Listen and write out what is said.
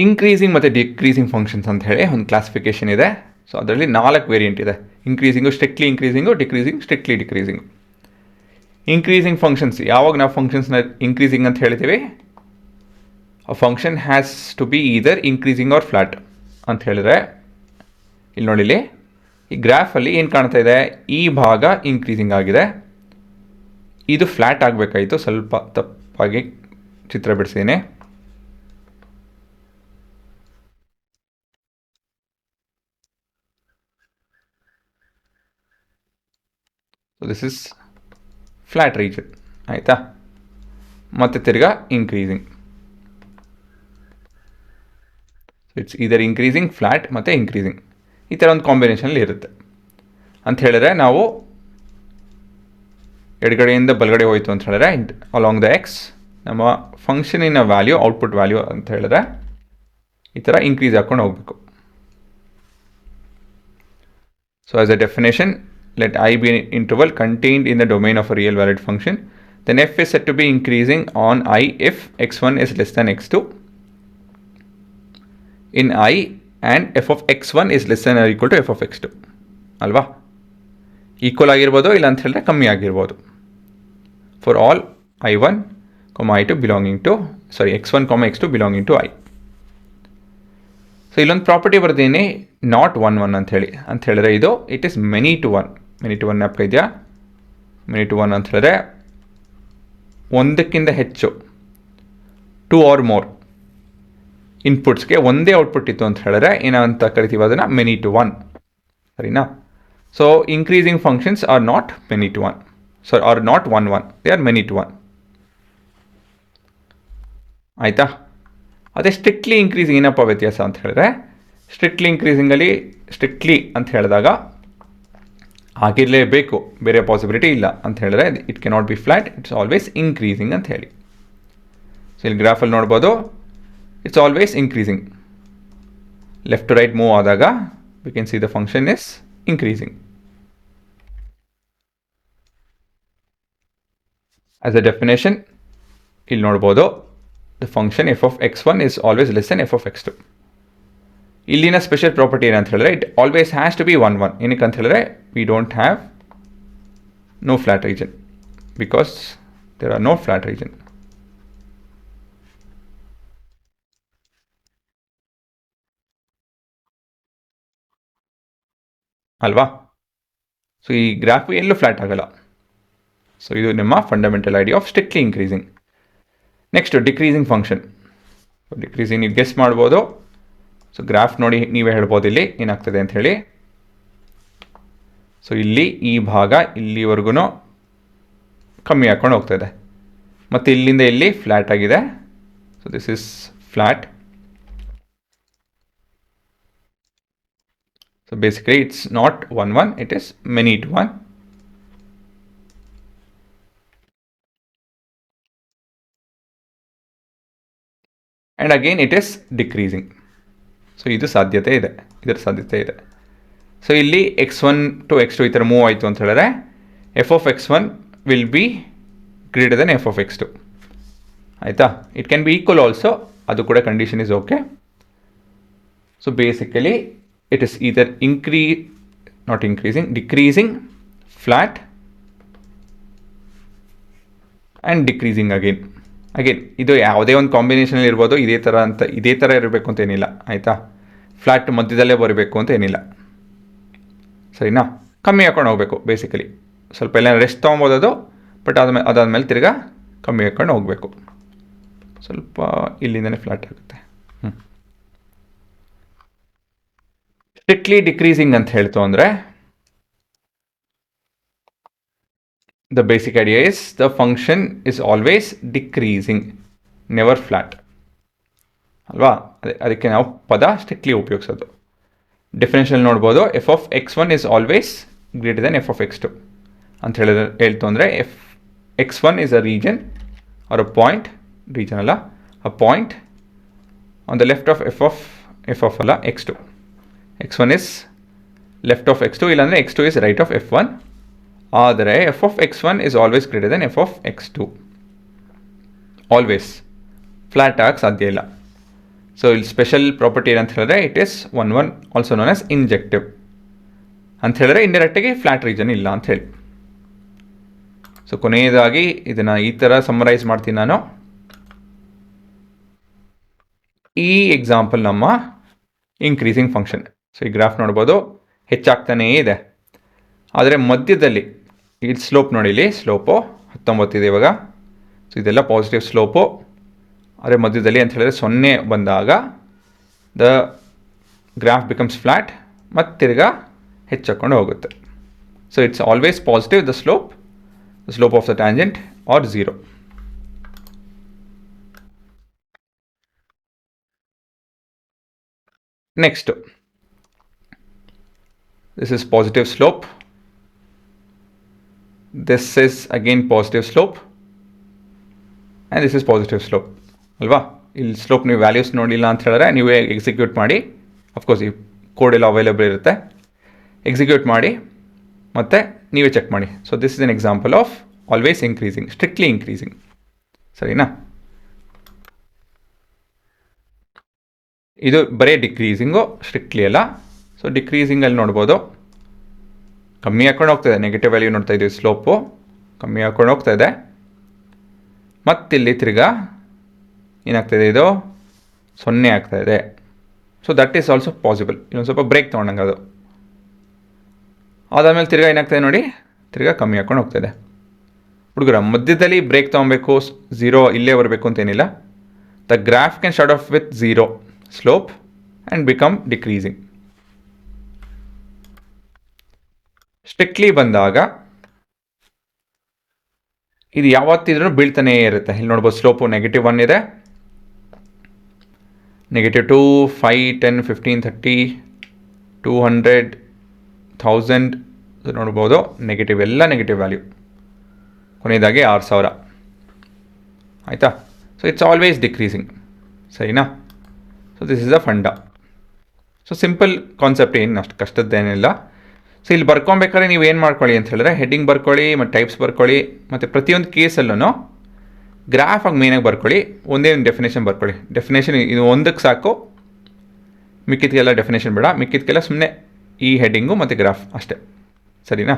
Increasing ಮತ್ತು decreasing functions ಅಂತ ಹೇಳಿ ಒಂದು ಕ್ಲಾಸಿಫಿಕೇಷನ್ ಇದೆ. ಸೊ ಅದರಲ್ಲಿ 4 ವೇರಿಯಂಟ್ ಇದೆ. Increasing, strictly increasing, decreasing, strictly decreasing. Increasing functions, ಯಾವಾಗ ನಾವು ಫಂಕ್ಷನ್ಸ್ನ ಇನ್ಕ್ರೀಸಿಂಗ್ ಅಂತ ಹೇಳ್ತೀವಿ, ಅ function has to be either increasing or flat ಅಂತ ಹೇಳಿದ್ರೆ, ಇಲ್ಲಿ ನೋಡಿಲಿ ಈ ಗ್ರಾಫಲ್ಲಿ ಏನು ಕಾಣ್ತಾ ಇದೆ, ಈ ಭಾಗ ಇನ್ಕ್ರೀಸಿಂಗ್ ಆಗಿದೆ, ಇದು ಫ್ಲ್ಯಾಟ್ ಆಗಬೇಕಾಯಿತು. ಸ್ವಲ್ಪ ತಪ್ಪಾಗಿ ಚಿತ್ರ ಬಿಡಿಸಿದ್ದೀನಿ. So this is flat region ಆಯಿತಾ. ಮತ್ತು ತಿರ್ಗಾ increasing. It's either increasing, flat ಮತ್ತು ಇನ್ಕ್ರೀಸಿಂಗ್, ಈ ಥರ ಒಂದು ಕಾಂಬಿನೇಷನಲ್ಲಿ ಇರುತ್ತೆ. ಅಂತ ಹೇಳಿದ್ರೆ ನಾವು ಎಡಗಡೆಯಿಂದ ಬಲಗಡೆ ಹೋಯಿತು ಅಂತ ಹೇಳಿದ್ರೆ ಅಲಾಂಗ್ ದ ಎಕ್ಸ್ ನಮ್ಮ ಫಂಕ್ಷನಿನ ವ್ಯಾಲ್ಯೂ, ಔಟ್ಪುಟ್ ವ್ಯಾಲ್ಯೂ ಅಂತ ಹೇಳಿದ್ರೆ ಈ ಥರ ಇನ್ಕ್ರೀಸ್ ಹಾಕ್ಕೊಂಡು ಹೋಗಬೇಕು. So as a definition, let I be an interval contained in the domain of a real valued function, then f is said to be increasing on I if x1 is less than x2 in I and f of x1 is less than or equal to f of x2 ಅಲ್ವಾ. Equal ಆಗಿರ್ಬೋದು, ಇಲ್ಲ ಅಂತ ಹೇಳಿದ್ರೆ ಕಮ್ಮಿ ಆಗಿರ್ಬೋದು. For all I1, I2 belonging to x1, x2 belonging to I. So ಇಲ್ಲೊಂದು property ಬರ್ತೀನಿ, not 1 1 ಅಂತ ಹೇಳಿದ್ರೆ ಇದು it is many to one. Many to one ಜ್ಞಾಪಕ ಇದೆಯಾ? ಮೆನಿ ಟು ಒನ್ ಅಂತ ಹೇಳಿದ್ರೆ ಒಂದಕ್ಕಿಂತ ಹೆಚ್ಚು, 2 ಆರ್ ಮೋರ್ ಇನ್ಪುಟ್ಸ್ಗೆ ಒಂದೇ ಔಟ್ಪುಟ್ ಇತ್ತು ಅಂತ ಹೇಳಿದ್ರೆ ಏನಂತ ಕರಿತೀವಿ ಅದನ್ನು, ಮೆನಿ ಟು ಒನ್. ಸರಿನಾ? So increasing functions are not many to one, are not 1 1, they are many to one. ಆಯಿತಾ? ಅದೇ ಸ್ಟ್ರಿಕ್ಟ್ಲಿ ಇನ್ಕ್ರೀಸಿಂಗ್ ಏನಪ್ಪ ವ್ಯತ್ಯಾಸ ಅಂತ ಹೇಳಿದ್ರೆ, ಸ್ಟ್ರಿಕ್ಟ್ಲಿ ಇನ್ಕ್ರೀಸಿಂಗಲ್ಲಿ ಸ್ಟ್ರಿಕ್ಟ್ಲಿ ಅಂತ ಹೇಳಿದಾಗ ಆಗಿರಲೇಬೇಕು, ಬೇರೆ ಪಾಸಿಬಿಲಿಟಿ ಇಲ್ಲ ಅಂತ ಹೇಳಿದ್ರೆ it cannot be flat, it's always increasing ಅಂತ ಹೇಳಿ. ಸೊ ಇಲ್ಲಿ ಗ್ರಾಫಲ್ಲಿ ನೋಡ್ಬೋದು, it's always increasing. Left to right move ಆದಾಗ we can see the function is increasing. As a definition ಇಲ್ಲಿ ನೋಡ್ಬೋದು, the function f of x1 is always less than F of x2. ಇಲ್ಲಿನ special property ಏನಂತ ಹೇಳಿದ್ರೆ, it always has to be 1 1. ಏನಕ್ಕೆ ಅಂತ ಹೇಳಿದ್ರೆ we don't have no flat region, because there are no flat region. ಅಲ್ವಾ? So ಈ graph ಎಲ್ಲೂ flat ಆಗಲ್ಲ. ಸೊ ಇದು ನಿಮ್ಮ fundamental idea of strictly increasing. Next decreasing function. Decreasing ನೀವು ಗೆಸ್ ಮಾಡ್ಬೋದು. ಸೊ ಗ್ರಾಫ್ ನೋಡಿ ನೀವೇ ಹೇಳ್ಬೋದು ಇಲ್ಲಿ ಏನಾಗ್ತದೆ ಅಂತ ಹೇಳಿ. ಸೊ ಇಲ್ಲಿ ಈ ಭಾಗ ಇಲ್ಲಿವರೆಗೂ ಕಮ್ಮಿ ಹಾಕ್ಕೊಂಡು ಹೋಗ್ತಾಯಿದೆ, ಮತ್ತು ಇಲ್ಲಿಂದ ಇಲ್ಲಿ ಫ್ಲ್ಯಾಟ್ ಆಗಿದೆ. So this is flat. So basically it's not 1 1, it is many to one. And again it is decreasing. So ಇದು ಸಾಧ್ಯತೆ ಇದೆ, ಇದರ ಸಾಧ್ಯತೆ ಇದೆ. ಸೊ ಇಲ್ಲಿ x1 ಟು x2 ಈ ಥರ ಮೂವ್ ಆಯಿತು ಅಂತ ಹೇಳಿದ್ರೆ F of x1 will be greater than F of x2. ಆಯಿತಾ? It can be equal also, ಅದು ಕೂಡ condition is okay. So basically it is either decreasing, flat and decreasing again. ಇದು ಯಾವುದೇ ಒಂದು ಕಾಂಬಿನೇಷನಲ್ಲಿ ಇರ್ಬೋದು, ಇದೇ ಥರ ಇರಬೇಕು ಅಂತ ಏನಿಲ್ಲ. ಆಯಿತಾ? ಫ್ಲ್ಯಾಟ್ ಮಧ್ಯದಲ್ಲೇ ಬರಬೇಕು ಅಂತ ಏನಿಲ್ಲ. ಸರಿನಾ? ಕಮ್ಮಿ ಹಾಕೊಂಡು ಹೋಗಬೇಕು ಬೇಸಿಕಲಿ. ಸ್ವಲ್ಪ ಎಲ್ಲ ರೆಸ್ಟ್ ತೊಗೊಬೋದು, ಬಟ್ ಅದಾದಮೇಲೆ ತಿರ್ಗಾ ಕಮ್ಮಿ ಹಾಕೊಂಡು ಹೋಗಬೇಕು. ಸ್ವಲ್ಪ ಇಲ್ಲಿಂದನೇ ಫ್ಲ್ಯಾಟ್ ಆಗುತ್ತೆ. ಸ್ಟ್ರಿಕ್ಟ್ಲಿ ಡಿಕ್ರೀಸಿಂಗ್ ಅಂತ ಹೇಳ್ತು ಅಂದರೆ, the basic idea is the function is always decreasing, never flat. ಅಲ್ವಾ? ಅದಕ್ಕೆ ನಾವು ಪದ ಸ್ಟ್ರಿಕ್ಟ್ಲಿ ಉಪಯೋಗಿಸೋದು. ಡೆಫಿನೇಷನ್ ನೋಡ್ಬೋದು, F of x1 is always greater than F of x2 ಅಂತ ಹೇಳ್ತು ಅಂದರೆ x1 is a region or a point, region ಅಲ್ಲ, a point on the left of F of ಅಲ್ಲ x2. x1 is left of x2, ಇಲ್ಲಾಂದರೆ x2 is right of f1. ಆದರೆ F of x1 is always greater than F of x2. Always flat ಆಗಿ ಸಾಧ್ಯ ಇಲ್ಲ. So ಇಲ್ಲಿ special property ಏನಂತ ಹೇಳಿದ್ರೆ it is 1 also known as injective ಅಂತ ಹೇಳಿದ್ರೆ ಇಂಡೈರೆಕ್ಟಾಗಿ ಫ್ಲ್ಯಾಟ್ ರೀಜನ್ ಇಲ್ಲ ಅಂತ ಹೇಳಿ. ಸೊ ಕೊನೆಯದಾಗಿ ಇದನ್ನು ಈ ಥರ ಸಮ್ಮರೈಸ್ ಮಾಡ್ತೀನಿ ನಾನು. ಈ ಎಕ್ಸಾಂಪಲ್ ನಮ್ಮ ಇನ್ಕ್ರೀಸಿಂಗ್ ಫಂಕ್ಷನ್. ಸೊ ಈ ಗ್ರಾಫ್ ನೋಡ್ಬೋದು ಹೆಚ್ಚಾಗ್ತಾನೇ ಇದೆ, ಆದರೆ ಮಧ್ಯದಲ್ಲಿ ಈ ಸ್ಲೋಪ್ ನೋಡಿ, ಇಲ್ಲಿ ಸ್ಲೋಪು 19 ಇದೆ ಇವಾಗ. ಸೊ ಇದೆಲ್ಲ ಪಾಸಿಟಿವ್ ಸ್ಲೋಪು, ಆದರೆ ಮಧ್ಯದಲ್ಲಿ ಅಂತ ಹೇಳಿದ್ರೆ 0 ಬಂದಾಗ ದ ಗ್ರಾಫ್ ಬಿಕಮ್ಸ್ ಫ್ಲ್ಯಾಟ್ ಮತ್ತು ತಿರ್ಗಾ ಹೆಚ್ಚಾಕೊಂಡು ಹೋಗುತ್ತೆ. So it's always positive the slope of the tangent are 0. Next, this is positive slope. This is again positive slope. And this is positive slope. ಅಲ್ವಾ? ಇಲ್ಲಿ ಸ್ಲೋಪ್ ನೀವು ವ್ಯಾಲ್ಯೂಸ್ ನೋಡಿಲ್ಲ ಅಂತ ಹೇಳಿದ್ರೆ ನೀವೇ ಎಕ್ಸಿಕ್ಯೂಟ್ ಮಾಡಿ. ಅಫ್ಕೋರ್ಸ್ ಈ ಕೋಡ್ ಎಲ್ಲ ಅವೈಲೇಬಲ್ ಇರುತ್ತೆ. ಎಕ್ಸಿಕ್ಯೂಟ್ ಮಾಡಿ ಮತ್ತು ನೀವೇ ಚೆಕ್ ಮಾಡಿ. So this is an example of always increasing, strictly increasing. ಸರಿನಾ? ಇದು ಬರೀ ಡಿಕ್ರೀಸಿಂಗು, ಸ್ಟ್ರಿಕ್ಟ್ಲಿ ಅಲ್ಲ. ಸೊ ಡಿಕ್ರೀಸಿಂಗಲ್ಲಿ ನೋಡ್ಬೋದು ಕಮ್ಮಿ ಹಾಕೊಂಡು ಹೋಗ್ತಾಯಿದೆ, ನೆಗೆಟಿವ್ ವ್ಯಾಲ್ಯೂ ನೋಡ್ತಾ ಇದ್ದೀವಿ, ಸ್ಲೋಪು ಕಮ್ಮಿ ಹಾಕೊಂಡು ಹೋಗ್ತಾ ಇದೆ. ಮತ್ತಿಲ್ಲಿ ತಿರ್ಗಾ ಏನಾಗ್ತಾಯಿದೆ, ಇದು 0 ಆಗ್ತಾಯಿದೆ. So that is also possible. ಇನ್ನೊಂದು ಸ್ವಲ್ಪ ಬ್ರೇಕ್ ತೊಗೊಂಡಂಗೆ ಅದು. ಅದಾದಮೇಲೆ ತಿರ್ಗಾ ಏನಾಗ್ತಾಯಿದೆ ನೋಡಿ, ತಿರ್ಗಾ ಕಮ್ಮಿ ಹಾಕೊಂಡು ಹೋಗ್ತಾಯಿದೆ. ಹುಡುಗರ ಮಧ್ಯದಲ್ಲಿ ಬ್ರೇಕ್ ತೊಗೊಬೇಕು, 0 ಇಲ್ಲೇ ಬರಬೇಕು ಅಂತೇನಿಲ್ಲ. The graph can start of with 0 slope and become decreasing. Strictly ಬಂದಾಗ ಇದು ಯಾವತ್ತಿದ್ರೂ ಬೀಳ್ತಾನೇ ಇರುತ್ತೆ. ಇಲ್ಲಿ ನೋಡ್ಬೋದು ಸ್ಲೋಪು -1 ಇದೆ, -2, 5, 10, 15, 30, 200, 1000 ನೋಡ್ಬೋದು. ನೆಗೆಟಿವ್, ಎಲ್ಲ ನೆಗೆಟಿವ್ ವ್ಯಾಲ್ಯೂ. ಕೊನೆಯದಾಗಿ 6000. ಆಯಿತಾ? So it's always decreasing. ಸರಿನಾ? So this is a funda. So simple concept, ಏನು ಅಷ್ಟು ಕಷ್ಟದ್ದೇನಿಲ್ಲ. ಸೊ ಇಲ್ಲಿ ಬರ್ಕೊಬೇಕಾದ್ರೆ ನೀವು ಏನು ಮಾಡ್ಕೊಳ್ಳಿ ಅಂತ ಹೇಳಿದ್ರೆ, ಹೆಡ್ಡಿಂಗ್ ಬರ್ಕೊಳ್ಳಿ ಮತ್ತು ಟೈಪ್ಸ್ ಬರ್ಕೊಳ್ಳಿ, ಮತ್ತು ಪ್ರತಿಯೊಂದು ಕೇಸಲ್ಲೂ ಗ್ರಾಫಾಗಿ ಮೇನಾಗಿ ಬರ್ಕೊಳ್ಳಿ. ಒಂದೇ ಒಂದು ಡೆಫಿನೇಷನ್ ಬರ್ಕೊಳ್ಳಿ. ಡೆಫಿನೇಷನ್ ಇದು ಒಂದಕ್ಕೆ ಸಾಕು, ಮಿಕ್ಕಿದ್ಕೆಲ್ಲ ಡೆಫಿನೇಷನ್ ಬೇಡ. ಮಿಕ್ಕಿದ್ಕೆಲ್ಲ ಸುಮ್ಮನೆ ಈ ಹೆಡ್ಡಿಂಗು ಮತ್ತು ಗ್ರಾಫ್ ಅಷ್ಟೇ. ಸರಿನಾ?